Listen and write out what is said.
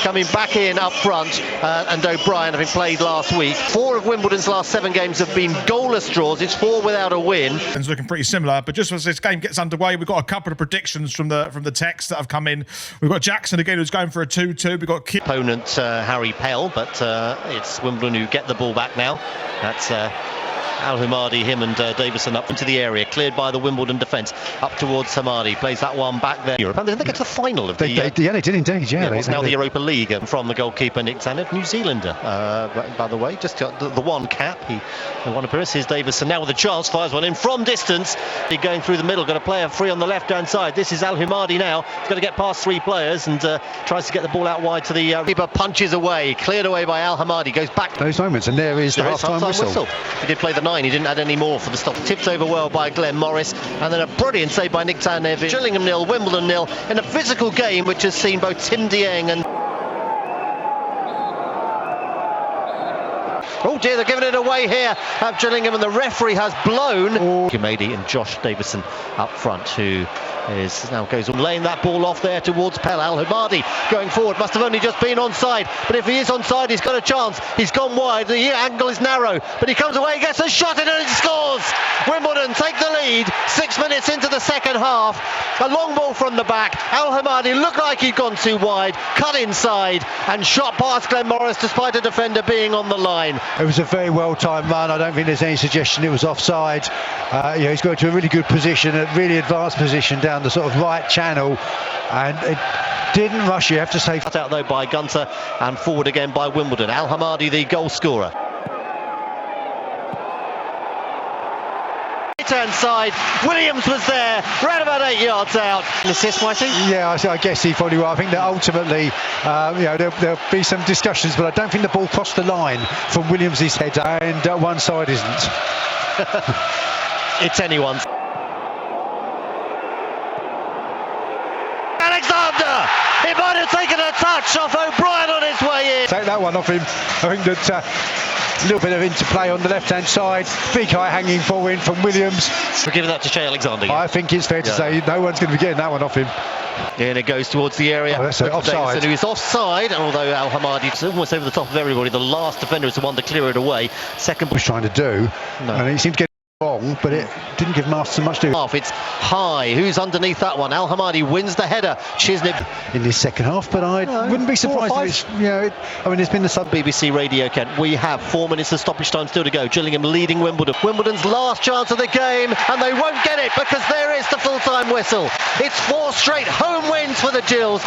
Coming back in up front, and O'Brien having played last week. 4 of Wimbledon's last 7 games have been goalless draws. It's 4 without a win. It's looking pretty similar, but just as this game gets underway, we've got a couple of predictions from the text that have come in. We've got Jackson again, who's going for a 2-2. We've got Opponent Harry Pell, but it's Wimbledon who get the ball back now. That's Al-Hamadi, him and Davison up into the area, cleared by the Wimbledon defence, up towards Hamadi, plays that one back there. Europe, and did they get to the final of the... Yeah, they did indeed, yeah. It's now the Europa League from the goalkeeper Nick Tanner, New Zealander, by the way, just got the one cap, the one appearance is Davison, now with a chance, fires one in from distance, he going through the middle, got a player free on the left-hand side. This is Al-Hamadi now, he's got to get past 3 players and tries to get the ball out wide to the keeper, punches away, cleared away by Al-Hamadi, goes back... Those moments, and there is the half-time whistle. He did play the 9, he didn't add any more for the stop. Tipped over well by Glenn Morris, and then a brilliant save by Nick Tanner. Gillingham 0, Wimbledon 0, in a physical game which has seen both Tim Dieng and... Oh dear, they're giving it away here at Gillingham, and the referee has blown. Al-Hamadi and Josh Davison up front, who is now goes on laying that ball off there towards Pell. Al-Hamadi going forward, must have only just been onside, but if he is onside, he's got a chance. He's gone wide, the angle is narrow, but he comes away, gets a shot in, and he scores. Wimbledon take the lead 6 minutes into the second half. A long ball from the back. Al-Hamadi looked like he'd gone too wide, cut inside and shot past Glenn Morris despite a defender being on the line. It was a very well-timed run. I don't think there's any suggestion it was offside. He's got to a really good position, a really advanced position down the sort of right channel, and it didn't rush, you have to say. Cut out though by Gunter, and forward again by Wimbledon. Al-Hamadi, the goal scorer. Right-hand side, Williams was there, right about 8 yards out. An assist, Whitey? Yeah, I guess he probably will. I think that ultimately, there'll be some discussions, but I don't think the ball crossed the line from Williams' header, and one side isn't. It's anyone's. He might have taken a touch off O'Brien on his way in. Take that one off him. I think that a little bit of interplay on the left-hand side. Big high hanging forward from Williams. We're giving that to Che Alexander. I think it's fair to say no one's going to be getting that one off him. And it goes towards the area. Oh, that's offside. Who's offside, and although Al-Hamadi is almost over the top of everybody, the last defender is the one to clear it away. Second was trying to do, and he seemed to get wrong, but it didn't give Master much to do. It's high. Who's underneath that one? Al-Hamadi wins the header. Chisnip in this second half, but I wouldn't be surprised if it's, it's been the BBC Radio, Kent. We have 4 minutes of stoppage time still to go. Gillingham leading Wimbledon. Wimbledon's last chance of the game, and they won't get it because there is the full-time whistle. It's 4 straight home wins for the Gills.